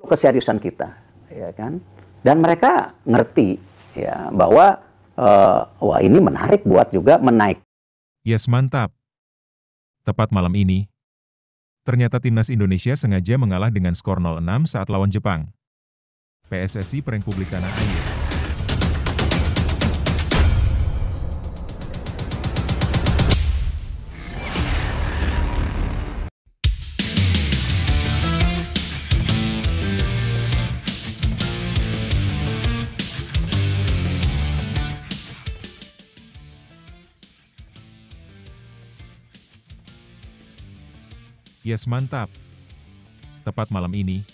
keseriusan kita, ya kan? Dan mereka ngerti ya bahwa wah ini menarik buat juga menaik. Yes, mantap. Tepat malam ini, ternyata timnas Indonesia sengaja mengalah dengan skor 0-6 saat lawan Jepang. PSSI prank publik tanah air. Yes, mantap. Tepat malam ini,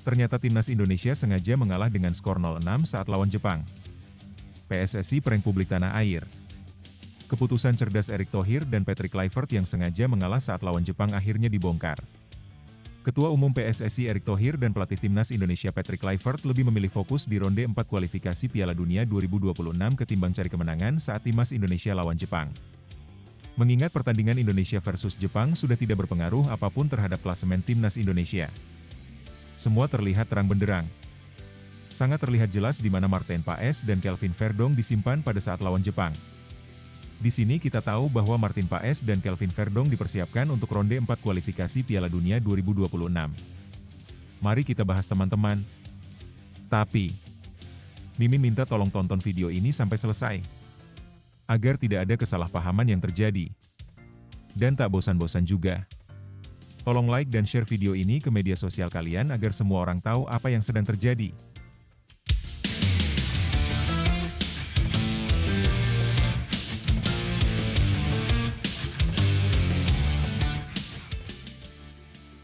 ternyata timnas Indonesia sengaja mengalah dengan skor 0-6 saat lawan Jepang. PSSI prank publik tanah air. Keputusan cerdas Erick Thohir dan Patrick Kluivert yang sengaja mengalah saat lawan Jepang akhirnya dibongkar. Ketua Umum PSSI Erick Thohir dan pelatih timnas Indonesia Patrick Kluivert lebih memilih fokus di ronde 4 kualifikasi Piala Dunia 2026 ketimbang cari kemenangan saat timnas Indonesia lawan Jepang. Mengingat pertandingan Indonesia versus Jepang sudah tidak berpengaruh apapun terhadap klasemen timnas Indonesia. Semua terlihat terang benderang. Sangat terlihat jelas di mana Martin Paes dan Kelvin Verdong disimpan pada saat lawan Jepang. Di sini kita tahu bahwa Martin Paes dan Kelvin Verdong dipersiapkan untuk ronde 4 kualifikasi Piala Dunia 2026. Mari kita bahas teman-teman. Tapi, Mimin minta tolong tonton video ini sampai selesai, agar tidak ada kesalahpahaman yang terjadi. Dan tak bosan-bosan juga, tolong like dan share video ini ke media sosial kalian agar semua orang tahu apa yang sedang terjadi.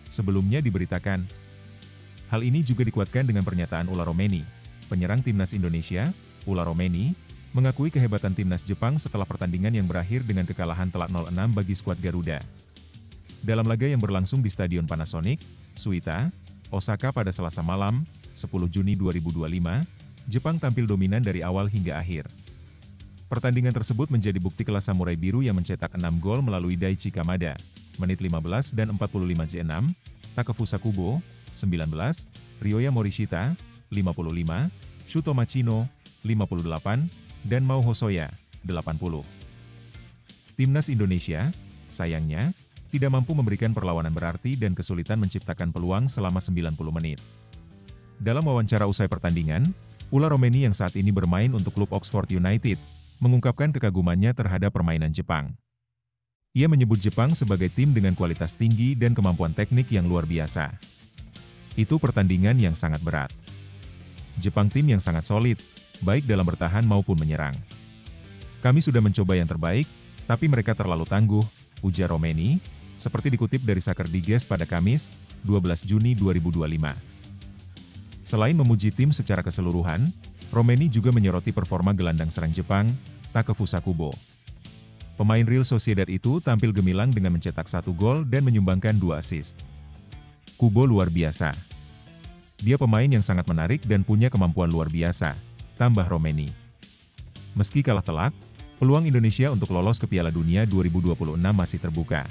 Sebelumnya diberitakan, hal ini juga dikuatkan dengan pernyataan Ula Romeni, penyerang timnas Indonesia. Ula Romeni mengakui kehebatan timnas Jepang setelah pertandingan yang berakhir dengan kekalahan telak 0-6 bagi skuad Garuda. Dalam laga yang berlangsung di Stadion Panasonic, Suita, Osaka pada Selasa malam, 10 Juni 2025, Jepang tampil dominan dari awal hingga akhir. Pertandingan tersebut menjadi bukti kelas samurai biru yang mencetak 6 gol melalui Daichi Kamada, menit 15 dan 45 J6, Takefusa Kubo, 19, Ryoya Morishita, 55, Shuto Machino, 58, dan Mao Hosoya, 80. Timnas Indonesia, sayangnya, tidak mampu memberikan perlawanan berarti dan kesulitan menciptakan peluang selama 90 menit. Dalam wawancara usai pertandingan, Ula Romeni yang saat ini bermain untuk klub Oxford United, mengungkapkan kekagumannya terhadap permainan Jepang. Ia menyebut Jepang sebagai tim dengan kualitas tinggi dan kemampuan teknik yang luar biasa. Itu pertandingan yang sangat berat. Jepang tim yang sangat solid, baik dalam bertahan maupun menyerang. Kami sudah mencoba yang terbaik, tapi mereka terlalu tangguh, ujar Romeni, seperti dikutip dari Soccer Digest pada Kamis, 12 Juni 2025. Selain memuji tim secara keseluruhan, Romeni juga menyoroti performa gelandang serang Jepang, Takefusa Kubo. Pemain Real Sociedad itu tampil gemilang dengan mencetak 1 gol dan menyumbangkan 2 assist. Kubo luar biasa. Dia pemain yang sangat menarik dan punya kemampuan luar biasa, tambah Romeni. Meski kalah telak, peluang Indonesia untuk lolos ke Piala Dunia 2026 masih terbuka.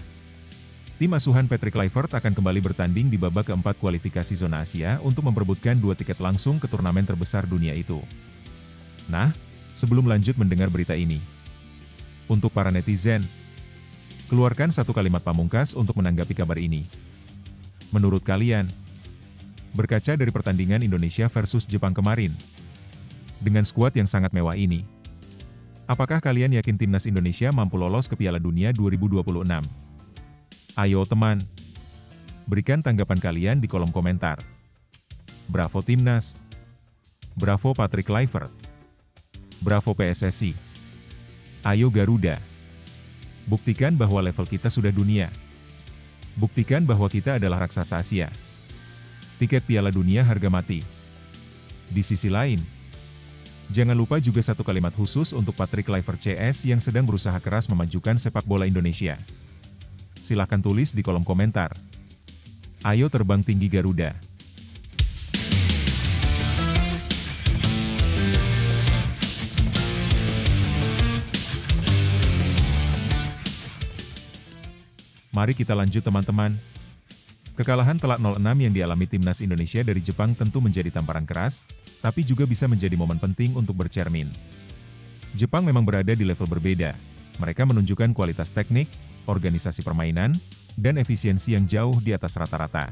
Tim asuhan Patrick Kluivert akan kembali bertanding di babak keempat kualifikasi zona Asia untuk memperebutkan 2 tiket langsung ke turnamen terbesar dunia itu. Nah, sebelum lanjut mendengar berita ini, untuk para netizen, keluarkan satu kalimat pamungkas untuk menanggapi kabar ini. Menurut kalian, berkaca dari pertandingan Indonesia versus Jepang kemarin, dengan skuad yang sangat mewah ini, apakah kalian yakin timnas Indonesia mampu lolos ke Piala Dunia 2026? Ayo teman, berikan tanggapan kalian di kolom komentar. Bravo timnas. Bravo Patrick Kluivert. Bravo PSSI. Ayo Garuda. Buktikan bahwa level kita sudah dunia. Buktikan bahwa kita adalah raksasa Asia. Tiket Piala Dunia harga mati. Di sisi lain, jangan lupa juga satu kalimat khusus untuk Patrick Kluivert CS yang sedang berusaha keras memajukan sepak bola Indonesia. Silahkan tulis di kolom komentar. Ayo terbang tinggi Garuda. Mari kita lanjut teman-teman. Kekalahan telak 0-6 yang dialami timnas Indonesia dari Jepang tentu menjadi tamparan keras, tapi juga bisa menjadi momen penting untuk bercermin. Jepang memang berada di level berbeda. Mereka menunjukkan kualitas teknik, organisasi permainan, dan efisiensi yang jauh di atas rata-rata.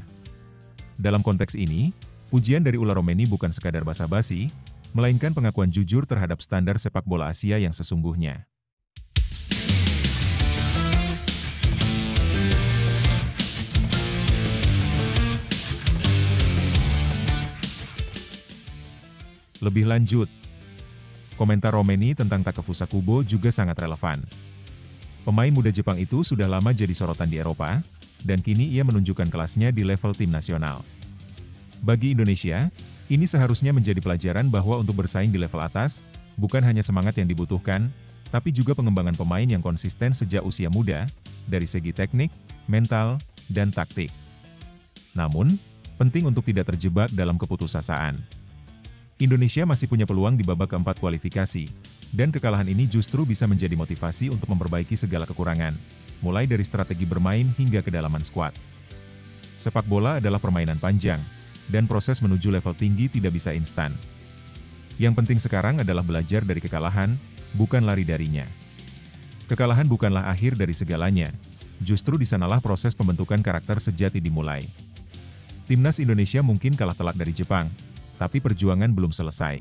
Dalam konteks ini, pujian dari Ula Romeni bukan sekadar basa-basi, melainkan pengakuan jujur terhadap standar sepak bola Asia yang sesungguhnya. Lebih lanjut, komentar Romeni tentang Takefusa Kubo juga sangat relevan. Pemain muda Jepang itu sudah lama jadi sorotan di Eropa, dan kini ia menunjukkan kelasnya di level tim nasional. Bagi Indonesia, ini seharusnya menjadi pelajaran bahwa untuk bersaing di level atas, bukan hanya semangat yang dibutuhkan, tapi juga pengembangan pemain yang konsisten sejak usia muda, dari segi teknik, mental, dan taktik. Namun, penting untuk tidak terjebak dalam keputusasaan. Indonesia masih punya peluang di babak keempat kualifikasi, dan kekalahan ini justru bisa menjadi motivasi untuk memperbaiki segala kekurangan, mulai dari strategi bermain hingga kedalaman skuad. Sepak bola adalah permainan panjang, dan proses menuju level tinggi tidak bisa instan. Yang penting sekarang adalah belajar dari kekalahan, bukan lari darinya. Kekalahan bukanlah akhir dari segalanya, justru di sanalah proses pembentukan karakter sejati dimulai. Timnas Indonesia mungkin kalah telak dari Jepang, tapi perjuangan belum selesai.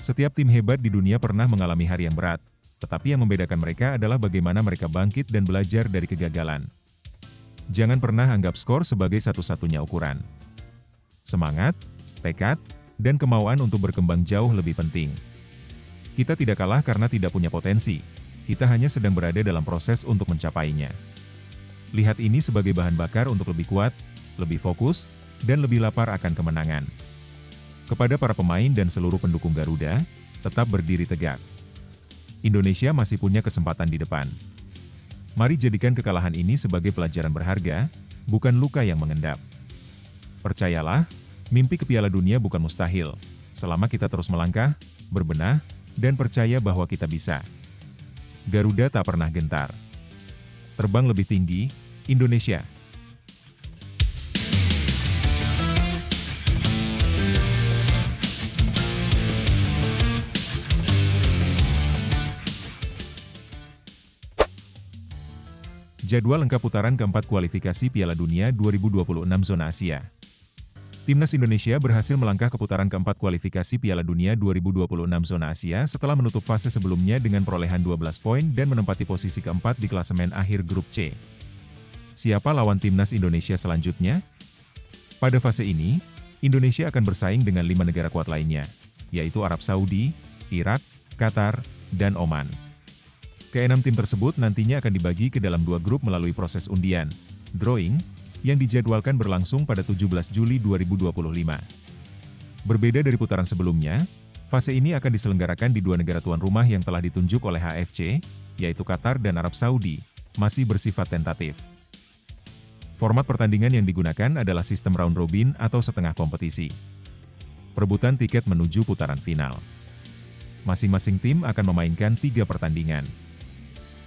Setiap tim hebat di dunia pernah mengalami hari yang berat, tetapi yang membedakan mereka adalah bagaimana mereka bangkit dan belajar dari kegagalan. Jangan pernah anggap skor sebagai satu-satunya ukuran. Semangat, tekad, dan kemauan untuk berkembang jauh lebih penting. Kita tidak kalah karena tidak punya potensi, kita hanya sedang berada dalam proses untuk mencapainya. Lihat ini sebagai bahan bakar untuk lebih kuat, lebih fokus, dan lebih lapar akan kemenangan. Kepada para pemain dan seluruh pendukung Garuda, tetap berdiri tegak. Indonesia masih punya kesempatan di depan. Mari jadikan kekalahan ini sebagai pelajaran berharga, bukan luka yang mengendap. Percayalah, mimpi ke Piala Dunia bukan mustahil, selama kita terus melangkah, berbenah, dan percaya bahwa kita bisa. Garuda tak pernah gentar. Terbang lebih tinggi, Indonesia. Jadwal lengkap putaran keempat kualifikasi Piala Dunia 2026 Zona Asia. Timnas Indonesia berhasil melangkah ke putaran keempat kualifikasi Piala Dunia 2026 Zona Asia setelah menutup fase sebelumnya dengan perolehan 12 poin dan menempati posisi keempat di klasemen akhir Grup C. Siapa lawan Timnas Indonesia selanjutnya? Pada fase ini, Indonesia akan bersaing dengan 5 negara kuat lainnya, yaitu Arab Saudi, Irak, Qatar, dan Oman. Keenam tim tersebut nantinya akan dibagi ke dalam 2 grup melalui proses undian, drawing, yang dijadwalkan berlangsung pada 17 Juli 2025. Berbeda dari putaran sebelumnya, fase ini akan diselenggarakan di 2 negara tuan rumah yang telah ditunjuk oleh HFC, yaitu Qatar dan Arab Saudi, masih bersifat tentatif. Format pertandingan yang digunakan adalah sistem round robin atau setengah kompetisi. Perebutan tiket menuju putaran final. Masing-masing tim akan memainkan 3 pertandingan.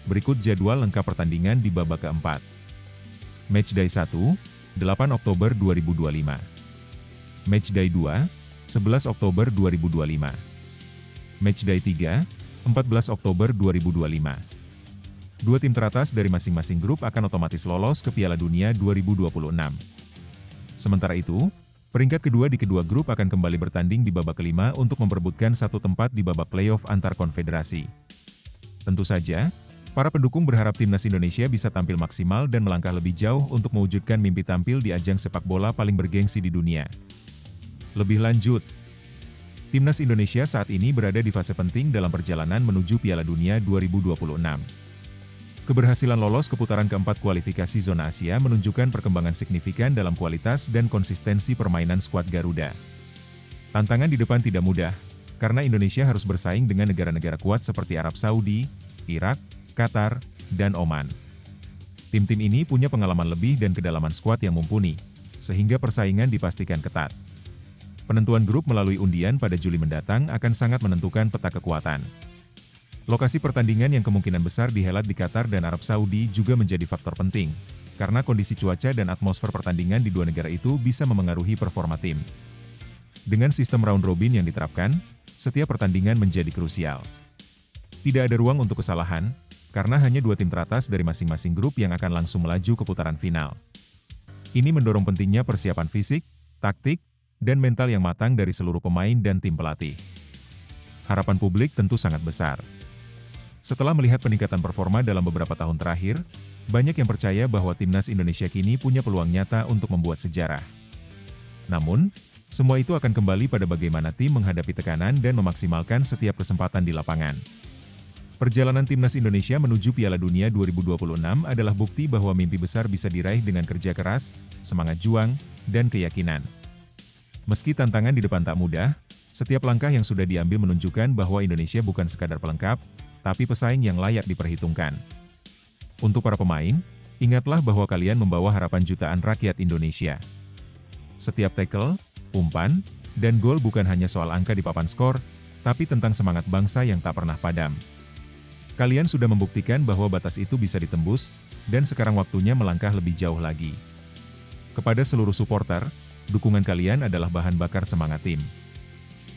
Berikut jadwal lengkap pertandingan di babak keempat. Matchday 1, 8 Oktober 2025. Matchday 2, 11 Oktober 2025. Matchday 3, 14 Oktober 2025. 2 tim teratas dari masing-masing grup akan otomatis lolos ke Piala Dunia 2026. Sementara itu, peringkat kedua di kedua grup akan kembali bertanding di babak kelima untuk memperebutkan 1 tempat di babak playoff antar konfederasi. Tentu saja, para pendukung berharap Timnas Indonesia bisa tampil maksimal dan melangkah lebih jauh untuk mewujudkan mimpi tampil di ajang sepak bola paling bergengsi di dunia. Lebih lanjut, Timnas Indonesia saat ini berada di fase penting dalam perjalanan menuju Piala Dunia 2026. Keberhasilan lolos ke putaran keempat kualifikasi Zona Asia menunjukkan perkembangan signifikan dalam kualitas dan konsistensi permainan skuad Garuda. Tantangan di depan tidak mudah, karena Indonesia harus bersaing dengan negara-negara kuat seperti Arab Saudi, Irak, Qatar, dan Oman. Tim-tim ini punya pengalaman lebih dan kedalaman skuad yang mumpuni, sehingga persaingan dipastikan ketat. Penentuan grup melalui undian pada Juli mendatang akan sangat menentukan peta kekuatan. Lokasi pertandingan yang kemungkinan besar dihelat di Qatar dan Arab Saudi juga menjadi faktor penting, karena kondisi cuaca dan atmosfer pertandingan di dua negara itu bisa memengaruhi performa tim. Dengan sistem round robin yang diterapkan, setiap pertandingan menjadi krusial. Tidak ada ruang untuk kesalahan, karena hanya dua tim teratas dari masing-masing grup yang akan langsung melaju ke putaran final. Ini mendorong pentingnya persiapan fisik, taktik, dan mental yang matang dari seluruh pemain dan tim pelatih. Harapan publik tentu sangat besar. Setelah melihat peningkatan performa dalam beberapa tahun terakhir, banyak yang percaya bahwa timnas Indonesia kini punya peluang nyata untuk membuat sejarah. Namun, semua itu akan kembali pada bagaimana tim menghadapi tekanan dan memaksimalkan setiap kesempatan di lapangan. Perjalanan timnas Indonesia menuju Piala Dunia 2026 adalah bukti bahwa mimpi besar bisa diraih dengan kerja keras, semangat juang, dan keyakinan. Meski tantangan di depan tak mudah, setiap langkah yang sudah diambil menunjukkan bahwa Indonesia bukan sekadar pelengkap, tapi pesaing yang layak diperhitungkan. Untuk para pemain, ingatlah bahwa kalian membawa harapan jutaan rakyat Indonesia. Setiap tackle, umpan, dan gol bukan hanya soal angka di papan skor, tapi tentang semangat bangsa yang tak pernah padam. Kalian sudah membuktikan bahwa batas itu bisa ditembus, dan sekarang waktunya melangkah lebih jauh lagi. Kepada seluruh supporter, dukungan kalian adalah bahan bakar semangat tim.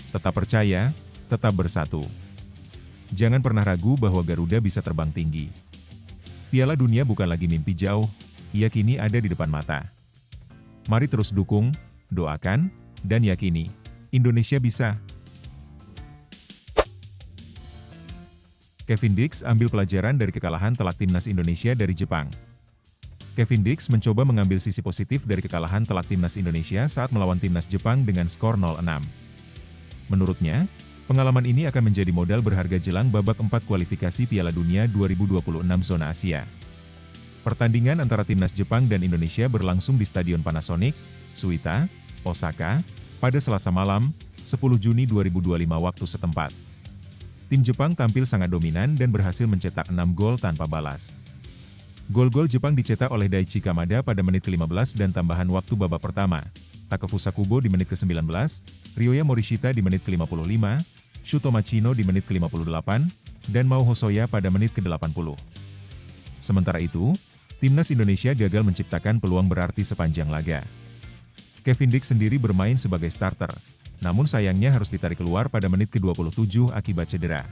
Tetap percaya, tetap bersatu. Jangan pernah ragu bahwa Garuda bisa terbang tinggi. Piala Dunia bukan lagi mimpi jauh, ia kini ada di depan mata. Mari terus dukung, doakan, dan yakini, Indonesia bisa. Kevin Dix ambil pelajaran dari kekalahan telak timnas Indonesia dari Jepang. Kevin Dix mencoba mengambil sisi positif dari kekalahan telak timnas Indonesia saat melawan timnas Jepang dengan skor 0-6. Menurutnya, pengalaman ini akan menjadi modal berharga jelang babak 4 kualifikasi Piala Dunia 2026 zona Asia. Pertandingan antara timnas Jepang dan Indonesia berlangsung di Stadion Panasonic, Suita, Osaka, pada Selasa malam, 10 Juni 2025 waktu setempat. Tim Jepang tampil sangat dominan dan berhasil mencetak 6 gol tanpa balas. Gol-gol Jepang dicetak oleh Daichi Kamada pada menit ke-15 dan tambahan waktu babak pertama, Takefusa Kubo di menit ke-19, Ryoya Morishita di menit ke-55, Shuto Machino di menit ke-58, dan Mao Hosoya pada menit ke-80. Sementara itu, timnas Indonesia gagal menciptakan peluang berarti sepanjang laga. Kevin Dix sendiri bermain sebagai starter, namun sayangnya harus ditarik keluar pada menit ke-27 akibat cedera.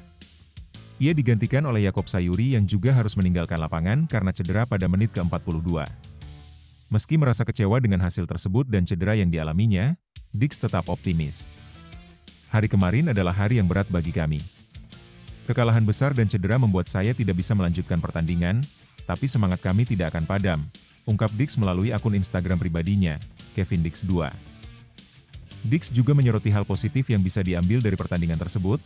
Ia digantikan oleh Yakob Sayuri yang juga harus meninggalkan lapangan karena cedera pada menit ke-42. Meski merasa kecewa dengan hasil tersebut dan cedera yang dialaminya, Dix tetap optimis. Hari kemarin adalah hari yang berat bagi kami. Kekalahan besar dan cedera membuat saya tidak bisa melanjutkan pertandingan, tapi semangat kami tidak akan padam, ungkap Dix melalui akun Instagram pribadinya, Kevin Dix 2. Dix juga menyoroti hal positif yang bisa diambil dari pertandingan tersebut,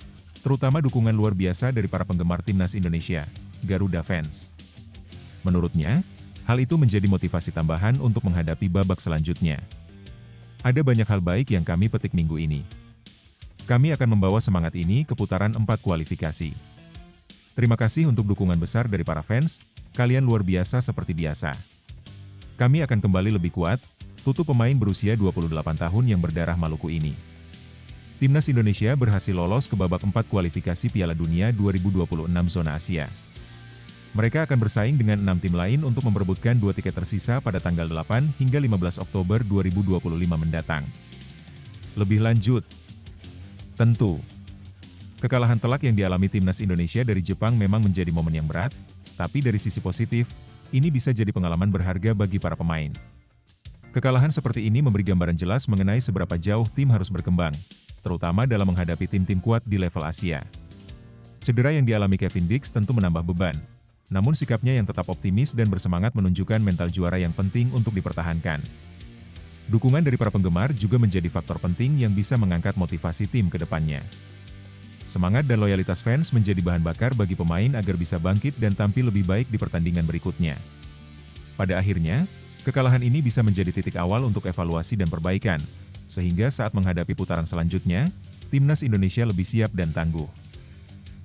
terutama dukungan luar biasa dari para penggemar timnas Indonesia, Garuda Fans. Menurutnya, hal itu menjadi motivasi tambahan untuk menghadapi babak selanjutnya. Ada banyak hal baik yang kami petik minggu ini. Kami akan membawa semangat ini ke putaran 4 kualifikasi. Terima kasih untuk dukungan besar dari para fans, kalian luar biasa seperti biasa. Kami akan kembali lebih kuat, tutup pemain berusia 28 tahun yang berdarah Maluku ini. Timnas Indonesia berhasil lolos ke babak 4 kualifikasi Piala Dunia 2026 zona Asia. Mereka akan bersaing dengan 6 tim lain untuk memperebutkan 2 tiket tersisa pada tanggal 8 hingga 15 Oktober 2025 mendatang. Lebih lanjut, tentu, kekalahan telak yang dialami timnas Indonesia dari Jepang memang menjadi momen yang berat, tapi dari sisi positif, ini bisa jadi pengalaman berharga bagi para pemain. Kekalahan seperti ini memberi gambaran jelas mengenai seberapa jauh tim harus berkembang, terutama dalam menghadapi tim-tim kuat di level Asia. Cedera yang dialami Kevin Dix tentu menambah beban, namun sikapnya yang tetap optimis dan bersemangat menunjukkan mental juara yang penting untuk dipertahankan. Dukungan dari para penggemar juga menjadi faktor penting yang bisa mengangkat motivasi tim ke depannya. Semangat dan loyalitas fans menjadi bahan bakar bagi pemain agar bisa bangkit dan tampil lebih baik di pertandingan berikutnya. Pada akhirnya, kekalahan ini bisa menjadi titik awal untuk evaluasi dan perbaikan, sehingga saat menghadapi putaran selanjutnya, timnas Indonesia lebih siap dan tangguh.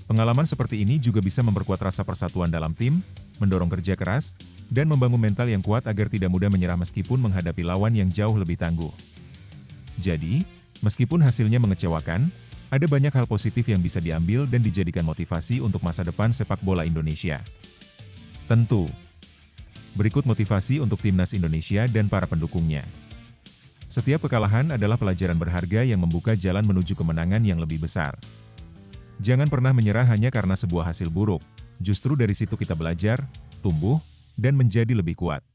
Pengalaman seperti ini juga bisa memperkuat rasa persatuan dalam tim, mendorong kerja keras, dan membangun mental yang kuat agar tidak mudah menyerah meskipun menghadapi lawan yang jauh lebih tangguh. Jadi, meskipun hasilnya mengecewakan, ada banyak hal positif yang bisa diambil dan dijadikan motivasi untuk masa depan sepak bola Indonesia. Tentu, Berikut motivasi untuk timnas Indonesia dan para pendukungnya. Setiap kekalahan adalah pelajaran berharga yang membuka jalan menuju kemenangan yang lebih besar. Jangan pernah menyerah hanya karena sebuah hasil buruk. Justru dari situ kita belajar, tumbuh, dan menjadi lebih kuat.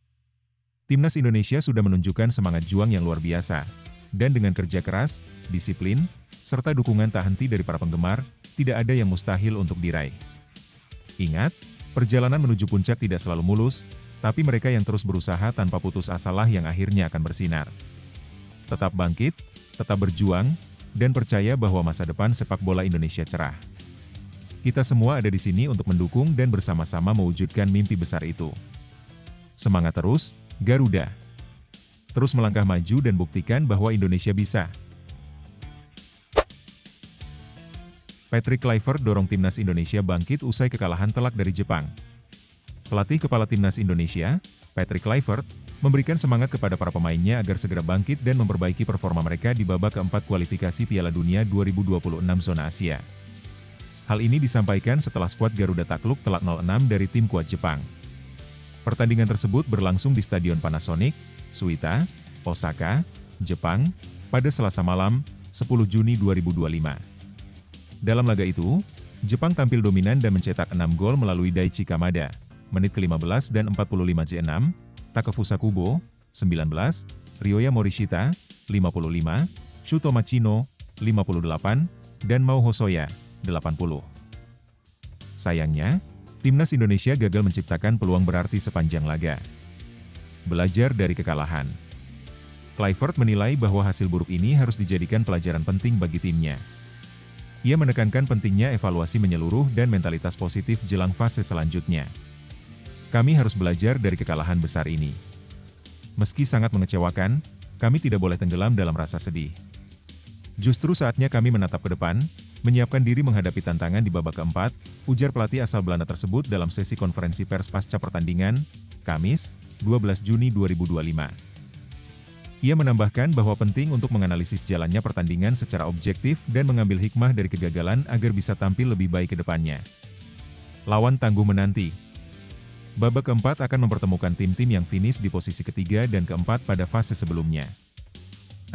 Timnas Indonesia sudah menunjukkan semangat juang yang luar biasa. Dan dengan kerja keras, disiplin, serta dukungan tak henti dari para penggemar, tidak ada yang mustahil untuk diraih. Ingat, perjalanan menuju puncak tidak selalu mulus, tapi mereka yang terus berusaha tanpa putus asalah yang akhirnya akan bersinar. Tetap bangkit, tetap berjuang, dan percaya bahwa masa depan sepak bola Indonesia cerah. Kita semua ada di sini untuk mendukung dan bersama-sama mewujudkan mimpi besar itu. Semangat terus, Garuda! Terus melangkah maju dan buktikan bahwa Indonesia bisa. Patrick Kluivert dorong timnas Indonesia bangkit usai kekalahan telak dari Jepang. Pelatih kepala timnas Indonesia, Patrick Kluivert, memberikan semangat kepada para pemainnya agar segera bangkit dan memperbaiki performa mereka di babak keempat kualifikasi Piala Dunia 2026 zona Asia. Hal ini disampaikan setelah skuad Garuda takluk telak 0-6 dari tim kuat Jepang. Pertandingan tersebut berlangsung di Stadion Panasonic, Suita, Osaka, Jepang, pada Selasa malam, 10 Juni 2025. Dalam laga itu, Jepang tampil dominan dan mencetak 6 gol melalui Daichi Kamada, menit ke-15 dan 45 J6, Takefusa Kubo, 19, Ryoya Morishita, 55, Shuto Machino, 58, dan Mao Hosoya, 80. Sayangnya, timnas Indonesia gagal menciptakan peluang berarti sepanjang laga. Belajar dari kekalahan. Kluivert menilai bahwa hasil buruk ini harus dijadikan pelajaran penting bagi timnya. Ia menekankan pentingnya evaluasi menyeluruh dan mentalitas positif jelang fase selanjutnya. Kami harus belajar dari kekalahan besar ini. Meski sangat mengecewakan, kami tidak boleh tenggelam dalam rasa sedih. Justru saatnya kami menatap ke depan, menyiapkan diri menghadapi tantangan di babak keempat, ujar pelatih asal Belanda tersebut dalam sesi konferensi pers pasca pertandingan, Kamis, 12 Juni 2025. Ia menambahkan bahwa penting untuk menganalisis jalannya pertandingan secara objektif dan mengambil hikmah dari kegagalan agar bisa tampil lebih baik ke depannya. Lawan tangguh menanti. Babak keempat akan mempertemukan tim-tim yang finish di posisi ketiga dan keempat pada fase sebelumnya.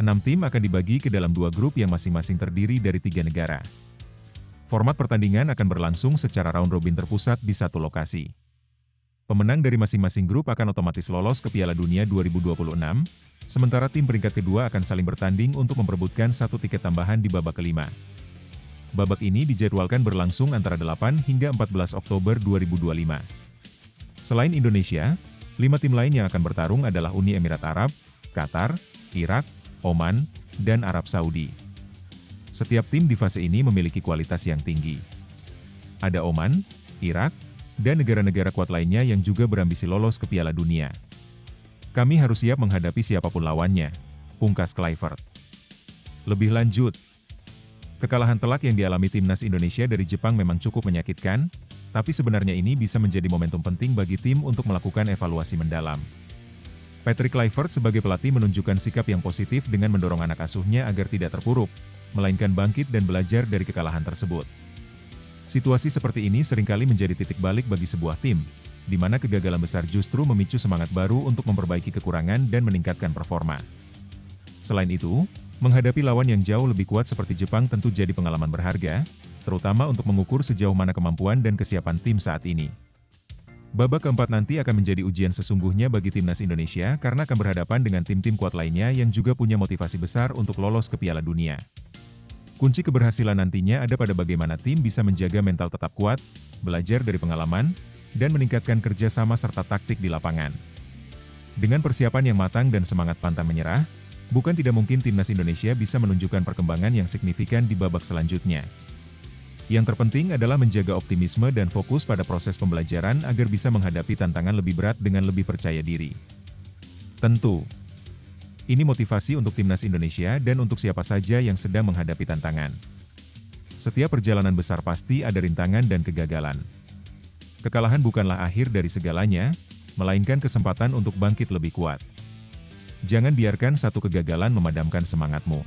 6 tim akan dibagi ke dalam 2 grup yang masing-masing terdiri dari 3 negara. Format pertandingan akan berlangsung secara round robin terpusat di satu lokasi. Pemenang dari masing-masing grup akan otomatis lolos ke Piala Dunia 2026, sementara tim peringkat kedua akan saling bertanding untuk memperebutkan 1 tiket tambahan di babak kelima. Babak ini dijadwalkan berlangsung antara 8 hingga 14 Oktober 2025. Selain Indonesia, 5 tim lain yang akan bertarung adalah Uni Emirat Arab, Qatar, Irak, Oman, dan Arab Saudi. Setiap tim di fase ini memiliki kualitas yang tinggi. Ada Oman, Irak, dan negara-negara kuat lainnya yang juga berambisi lolos ke Piala Dunia. Kami harus siap menghadapi siapapun lawannya, pungkas Kluivert. Lebih lanjut, kekalahan telak yang dialami timnas Indonesia dari Jepang memang cukup menyakitkan, tapi sebenarnya ini bisa menjadi momentum penting bagi tim untuk melakukan evaluasi mendalam. Patrick Kluivert sebagai pelatih menunjukkan sikap yang positif dengan mendorong anak asuhnya agar tidak terpuruk, melainkan bangkit dan belajar dari kekalahan tersebut. Situasi seperti ini seringkali menjadi titik balik bagi sebuah tim, di mana kegagalan besar justru memicu semangat baru untuk memperbaiki kekurangan dan meningkatkan performa. Selain itu, menghadapi lawan yang jauh lebih kuat seperti Jepang tentu jadi pengalaman berharga, terutama untuk mengukur sejauh mana kemampuan dan kesiapan tim saat ini. Babak keempat nanti akan menjadi ujian sesungguhnya bagi timnas Indonesia karena akan berhadapan dengan tim-tim kuat lainnya yang juga punya motivasi besar untuk lolos ke Piala Dunia. Kunci keberhasilan nantinya ada pada bagaimana tim bisa menjaga mental tetap kuat, belajar dari pengalaman, dan meningkatkan kerjasama serta taktik di lapangan. Dengan persiapan yang matang dan semangat pantang menyerah, bukan tidak mungkin timnas Indonesia bisa menunjukkan perkembangan yang signifikan di babak selanjutnya. Yang terpenting adalah menjaga optimisme dan fokus pada proses pembelajaran agar bisa menghadapi tantangan lebih berat dengan lebih percaya diri. Tentu, ini motivasi untuk timnas Indonesia dan untuk siapa saja yang sedang menghadapi tantangan. Setiap perjalanan besar pasti ada rintangan dan kegagalan. Kekalahan bukanlah akhir dari segalanya, melainkan kesempatan untuk bangkit lebih kuat. Jangan biarkan satu kegagalan memadamkan semangatmu.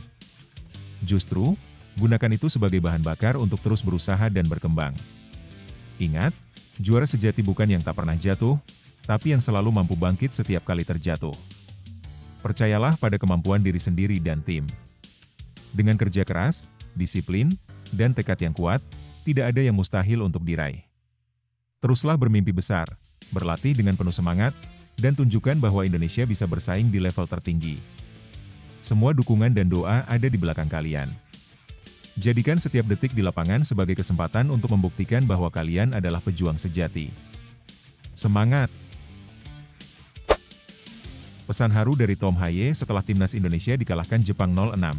Justru, gunakan itu sebagai bahan bakar untuk terus berusaha dan berkembang. Ingat, juara sejati bukan yang tak pernah jatuh, tapi yang selalu mampu bangkit setiap kali terjatuh. Percayalah pada kemampuan diri sendiri dan tim. Dengan kerja keras, disiplin, dan tekad yang kuat, tidak ada yang mustahil untuk diraih. Teruslah bermimpi besar, berlatih dengan penuh semangat, dan tunjukkan bahwa Indonesia bisa bersaing di level tertinggi. Semua dukungan dan doa ada di belakang kalian. Jadikan setiap detik di lapangan sebagai kesempatan untuk membuktikan bahwa kalian adalah pejuang sejati. Semangat! Pesan haru dari Tom Hye setelah timnas Indonesia dikalahkan Jepang 0-6.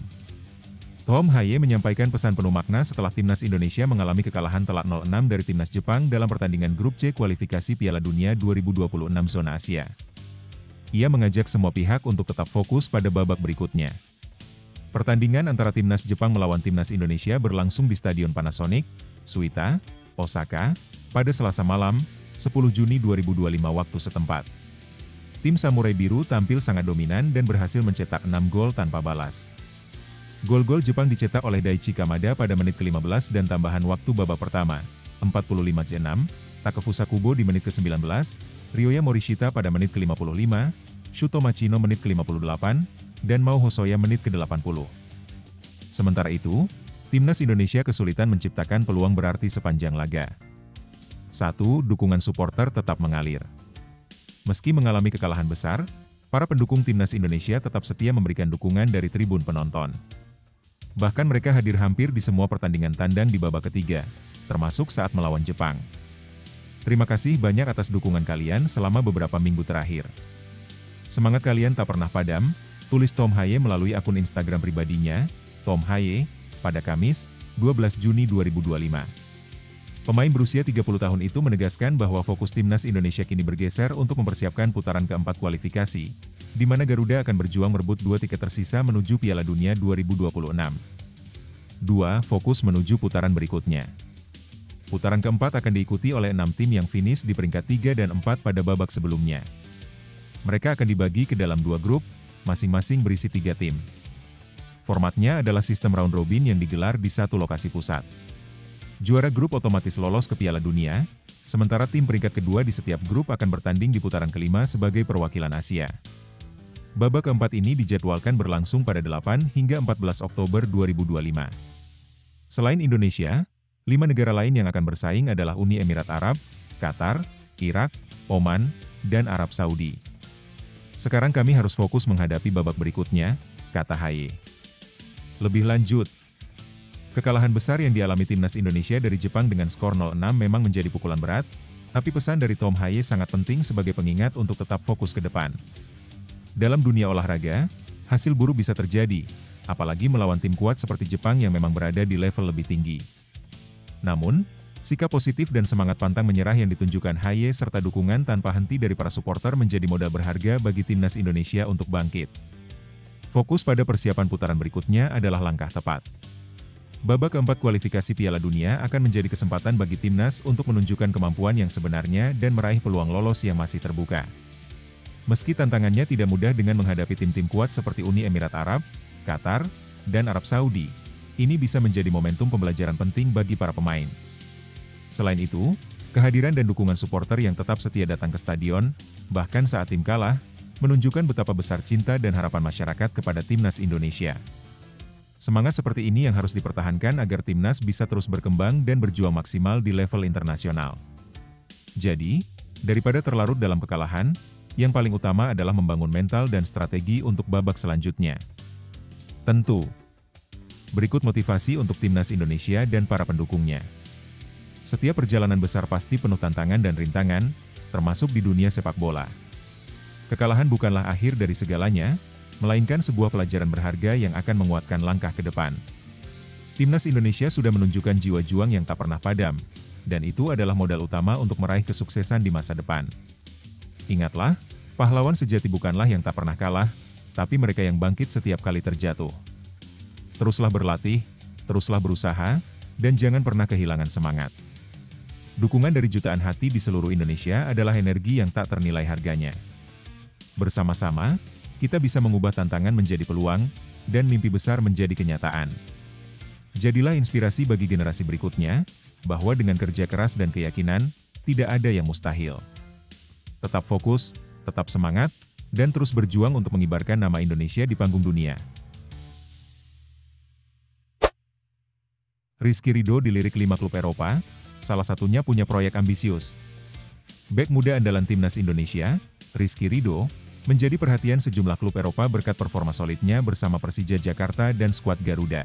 Tom Hye menyampaikan pesan penuh makna setelah timnas Indonesia mengalami kekalahan telak 0-6 dari timnas Jepang dalam pertandingan grup C kualifikasi Piala Dunia 2026 zona Asia. Ia mengajak semua pihak untuk tetap fokus pada babak berikutnya. Pertandingan antara timnas Jepang melawan timnas Indonesia berlangsung di Stadion Panasonic, Suita, Osaka, pada Selasa malam, 10 Juni 2025 waktu setempat. Tim Samurai Biru tampil sangat dominan dan berhasil mencetak 6 gol tanpa balas. Gol-gol Jepang dicetak oleh Daichi Kamada pada menit ke-15 dan tambahan waktu babak pertama, 45-6, Takefusa Kubo di menit ke-19, Ryoya Morishita pada menit ke-55, Shuto Machino menit ke-58, dan Mao Hosoya menit ke-80. Sementara itu, timnas Indonesia kesulitan menciptakan peluang berarti sepanjang laga. 1. Dukungan supporter tetap mengalir. Meski mengalami kekalahan besar, para pendukung timnas Indonesia tetap setia memberikan dukungan dari tribun penonton. Bahkan mereka hadir hampir di semua pertandingan tandang di babak ketiga, termasuk saat melawan Jepang. Terima kasih banyak atas dukungan kalian selama beberapa minggu terakhir. Semangat kalian tak pernah padam, tulis Tom Hye melalui akun Instagram pribadinya, Tom Hye, pada Kamis, 12 Juni 2025. Pemain berusia 30 tahun itu menegaskan bahwa fokus timnas Indonesia kini bergeser untuk mempersiapkan putaran keempat kualifikasi, di mana Garuda akan berjuang merebut 2 tiket tersisa menuju Piala Dunia 2026. 2. Fokus menuju putaran berikutnya. Putaran keempat akan diikuti oleh 6 tim yang finish di peringkat 3 dan 4 pada babak sebelumnya. Mereka akan dibagi ke dalam 2 grup, masing-masing berisi 3 tim. Formatnya adalah sistem round robin yang digelar di satu lokasi pusat. Juara grup otomatis lolos ke Piala Dunia, sementara tim peringkat kedua di setiap grup akan bertanding di putaran kelima sebagai perwakilan Asia. Babak keempat ini dijadwalkan berlangsung pada 8 hingga 14 Oktober 2025. Selain Indonesia, 5 negara lain yang akan bersaing adalah Uni Emirat Arab, Qatar, Irak, Oman, dan Arab Saudi. Sekarang kami harus fokus menghadapi babak berikutnya, kata Hye. Lebih lanjut, kekalahan besar yang dialami timnas Indonesia dari Jepang dengan skor 0-6 memang menjadi pukulan berat, tapi pesan dari Tom Hye sangat penting sebagai pengingat untuk tetap fokus ke depan. Dalam dunia olahraga, hasil buruk bisa terjadi, apalagi melawan tim kuat seperti Jepang yang memang berada di level lebih tinggi. Namun, sikap positif dan semangat pantang menyerah yang ditunjukkan Hye serta dukungan tanpa henti dari para supporter menjadi modal berharga bagi timnas Indonesia untuk bangkit. Fokus pada persiapan putaran berikutnya adalah langkah tepat. Babak keempat kualifikasi Piala Dunia akan menjadi kesempatan bagi timnas untuk menunjukkan kemampuan yang sebenarnya dan meraih peluang lolos yang masih terbuka. Meski tantangannya tidak mudah dengan menghadapi tim-tim kuat seperti Uni Emirat Arab, Qatar, dan Arab Saudi, ini bisa menjadi momentum pembelajaran penting bagi para pemain. Selain itu, kehadiran dan dukungan supporter yang tetap setia datang ke stadion, bahkan saat tim kalah, menunjukkan betapa besar cinta dan harapan masyarakat kepada timnas Indonesia. Semangat seperti ini yang harus dipertahankan agar timnas bisa terus berkembang dan berjuang maksimal di level internasional. Jadi, daripada terlarut dalam kekalahan, yang paling utama adalah membangun mental dan strategi untuk babak selanjutnya. Tentu, berikut motivasi untuk timnas Indonesia dan para pendukungnya. Setiap perjalanan besar pasti penuh tantangan dan rintangan, termasuk di dunia sepak bola. Kekalahan bukanlah akhir dari segalanya, melainkan sebuah pelajaran berharga yang akan menguatkan langkah ke depan. Timnas Indonesia sudah menunjukkan jiwa juang yang tak pernah padam, dan itu adalah modal utama untuk meraih kesuksesan di masa depan. Ingatlah, pahlawan sejati bukanlah yang tak pernah kalah, tapi mereka yang bangkit setiap kali terjatuh. Teruslah berlatih, teruslah berusaha, dan jangan pernah kehilangan semangat. Dukungan dari jutaan hati di seluruh Indonesia adalah energi yang tak ternilai harganya. Bersama-sama, kita bisa mengubah tantangan menjadi peluang, dan mimpi besar menjadi kenyataan. Jadilah inspirasi bagi generasi berikutnya, bahwa dengan kerja keras dan keyakinan, tidak ada yang mustahil. tetap fokus, tetap semangat, dan terus berjuang untuk mengibarkan nama Indonesia di panggung dunia. Rizky Ridho dilirik 5 klub Eropa, salah satunya punya proyek ambisius. Bek muda andalan timnas Indonesia, Rizky Ridho, menjadi perhatian sejumlah klub Eropa berkat performa solidnya bersama Persija Jakarta dan skuad Garuda.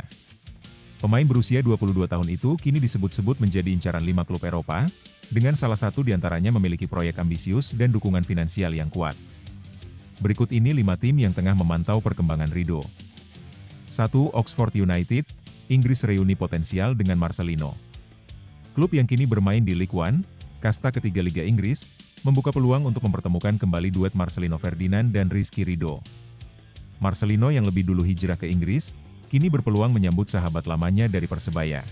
Pemain berusia 22 tahun itu kini disebut-sebut menjadi incaran 5 klub Eropa, dengan salah satu diantaranya memiliki proyek ambisius dan dukungan finansial yang kuat. Berikut ini 5 tim yang tengah memantau perkembangan Ridho. 1. Oxford United, Inggris reuni potensial dengan Marcelino. Klub yang kini bermain di League One, kasta ketiga Liga Inggris, membuka peluang untuk mempertemukan kembali duet Marcelino Ferdinand dan Rizky Ridho. Marcelino yang lebih dulu hijrah ke Inggris, kini berpeluang menyambut sahabat lamanya dari Persebaya.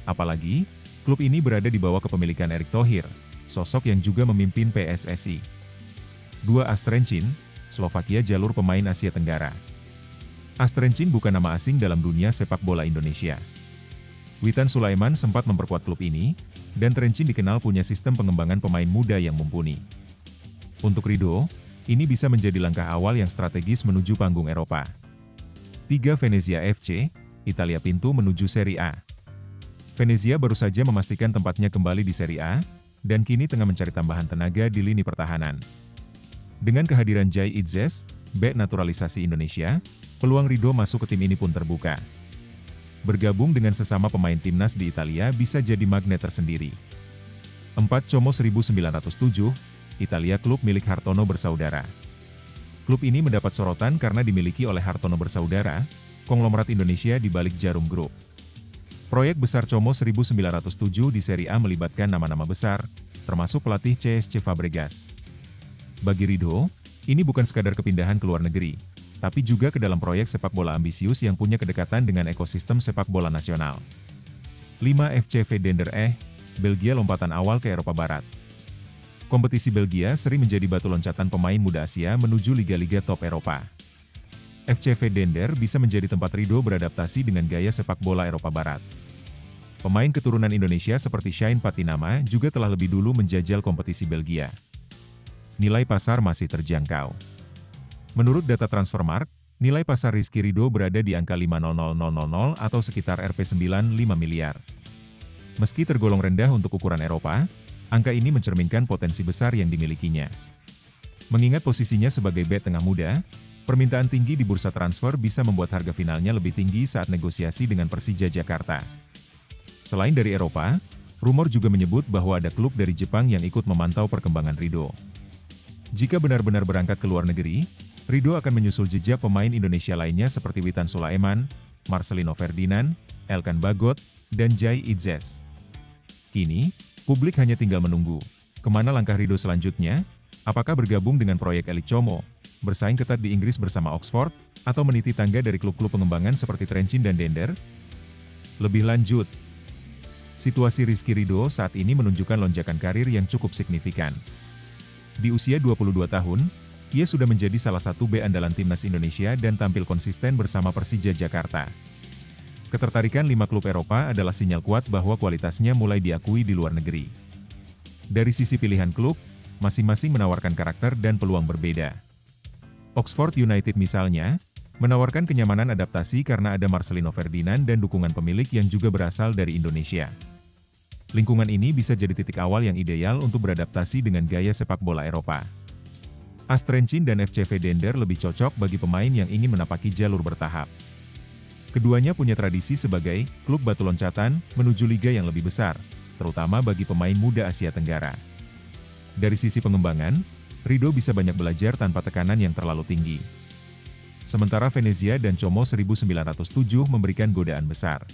Apalagi, klub ini berada di bawah kepemilikan Erick Thohir, sosok yang juga memimpin PSSI. 2. Astrenchin, Slovakia jalur pemain Asia Tenggara. Astrenchin bukan nama asing dalam dunia sepak bola Indonesia. Witan Sulaiman sempat memperkuat klub ini, dan Trenchin dikenal punya sistem pengembangan pemain muda yang mumpuni. Untuk Ridho, ini bisa menjadi langkah awal yang strategis menuju panggung Eropa. 3. Venezia FC, Italia pintu menuju Serie A. Venezia baru saja memastikan tempatnya kembali di Serie A, dan kini tengah mencari tambahan tenaga di lini pertahanan. Dengan kehadiran Jai Idzes, bek naturalisasi Indonesia, peluang Ridho masuk ke tim ini pun terbuka. Bergabung dengan sesama pemain timnas di Italia bisa jadi magnet tersendiri. 4. Como 1907, Italia klub milik Hartono bersaudara. Klub ini mendapat sorotan karena dimiliki oleh Hartono bersaudara, konglomerat Indonesia di balik Jarum Group. Proyek besar Como 1907 di Serie A melibatkan nama-nama besar, termasuk pelatih CSC Fabregas. Bagi Ridho, ini bukan sekadar kepindahan ke luar negeri, tapi juga ke dalam proyek sepak bola ambisius yang punya kedekatan dengan ekosistem sepak bola nasional. 5. FCV Dender Belgia lompatan awal ke Eropa Barat. Kompetisi Belgia sering menjadi batu loncatan pemain muda Asia menuju liga-liga top Eropa. FCV Dender bisa menjadi tempat Ridho beradaptasi dengan gaya sepak bola Eropa Barat. Pemain keturunan Indonesia seperti Shine Patinama juga telah lebih dulu menjajal kompetisi Belgia. Nilai pasar masih terjangkau. Menurut data Transfermarkt, nilai pasar Rizky Ridho berada di angka 500.000 atau sekitar Rp95 miliar. Meski tergolong rendah untuk ukuran Eropa, angka ini mencerminkan potensi besar yang dimilikinya. Mengingat posisinya sebagai bek tengah muda, permintaan tinggi di bursa transfer bisa membuat harga finalnya lebih tinggi saat negosiasi dengan Persija Jakarta. Selain dari Eropa, rumor juga menyebut bahwa ada klub dari Jepang yang ikut memantau perkembangan Ridho. Jika benar-benar berangkat ke luar negeri, Ridho akan menyusul jejak pemain Indonesia lainnya seperti Witan Sulaiman, Marcelino Ferdinand, Elkan Bagot, dan Jai Idzes. Kini, publik hanya tinggal menunggu, kemana langkah Ridho selanjutnya, apakah bergabung dengan proyek elit Como, bersaing ketat di Inggris bersama Oxford, atau meniti tangga dari klub-klub pengembangan seperti Trenchin dan Dender? Lebih lanjut, situasi Rizky Ridho saat ini menunjukkan lonjakan karir yang cukup signifikan. Di usia 22 tahun, ia sudah menjadi salah satu bek andalan timnas Indonesia dan tampil konsisten bersama Persija Jakarta. Ketertarikan 5 klub Eropa adalah sinyal kuat bahwa kualitasnya mulai diakui di luar negeri. Dari sisi pilihan klub, masing-masing menawarkan karakter dan peluang berbeda. Oxford United misalnya, menawarkan kenyamanan adaptasi karena ada Marcelino Ferdinand dan dukungan pemilik yang juga berasal dari Indonesia. Lingkungan ini bisa jadi titik awal yang ideal untuk beradaptasi dengan gaya sepak bola Eropa. Astrenchin dan FCV Dender lebih cocok bagi pemain yang ingin menapaki jalur bertahap. Keduanya punya tradisi sebagai klub batu loncatan menuju liga yang lebih besar, terutama bagi pemain muda Asia Tenggara. Dari sisi pengembangan, Ridho bisa banyak belajar tanpa tekanan yang terlalu tinggi. Sementara Venezia dan Como 1907 memberikan godaan besar.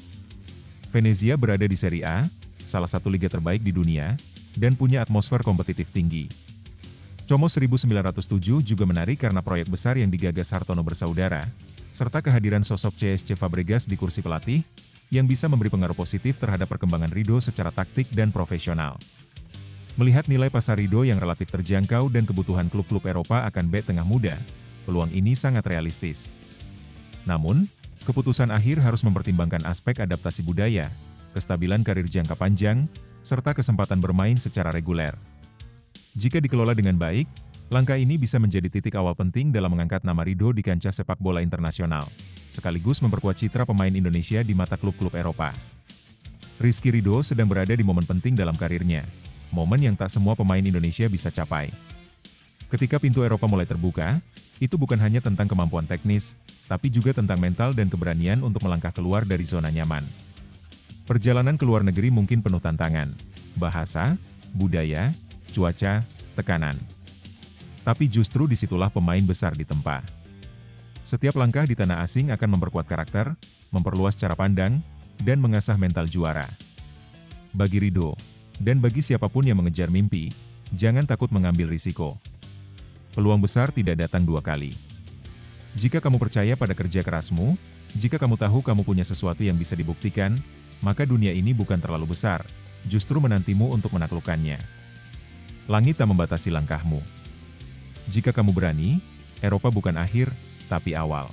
Venezia berada di Serie A, salah satu liga terbaik di dunia, dan punya atmosfer kompetitif tinggi. Como 1907 juga menarik karena proyek besar yang digagas Hartono bersaudara, serta kehadiran sosok CSC Fabregas di kursi pelatih, yang bisa memberi pengaruh positif terhadap perkembangan Ridho secara taktik dan profesional. Melihat nilai pasar Ridho yang relatif terjangkau dan kebutuhan klub-klub Eropa akan bek tengah muda, peluang ini sangat realistis. Namun, keputusan akhir harus mempertimbangkan aspek adaptasi budaya, kestabilan karir jangka panjang, serta kesempatan bermain secara reguler. Jika dikelola dengan baik, langkah ini bisa menjadi titik awal penting dalam mengangkat nama Ridho di kancah sepak bola internasional, sekaligus memperkuat citra pemain Indonesia di mata klub-klub Eropa. Rizky Ridho sedang berada di momen penting dalam karirnya, momen yang tak semua pemain Indonesia bisa capai. Ketika pintu Eropa mulai terbuka, itu bukan hanya tentang kemampuan teknis, tapi juga tentang mental dan keberanian untuk melangkah keluar dari zona nyaman. Perjalanan ke luar negeri mungkin penuh tantangan, bahasa, budaya, cuaca, tekanan. Tapi justru disitulah pemain besar ditempa. Setiap langkah di tanah asing akan memperkuat karakter, memperluas cara pandang, dan mengasah mental juara. Bagi Ridho, dan bagi siapapun yang mengejar mimpi, jangan takut mengambil risiko. Peluang besar tidak datang dua kali. Jika kamu percaya pada kerja kerasmu, jika kamu tahu kamu punya sesuatu yang bisa dibuktikan, maka dunia ini bukan terlalu besar, justru menantimu untuk menaklukkannya. Langit tak membatasi langkahmu. Jika kamu berani, Eropa bukan akhir, tapi awal.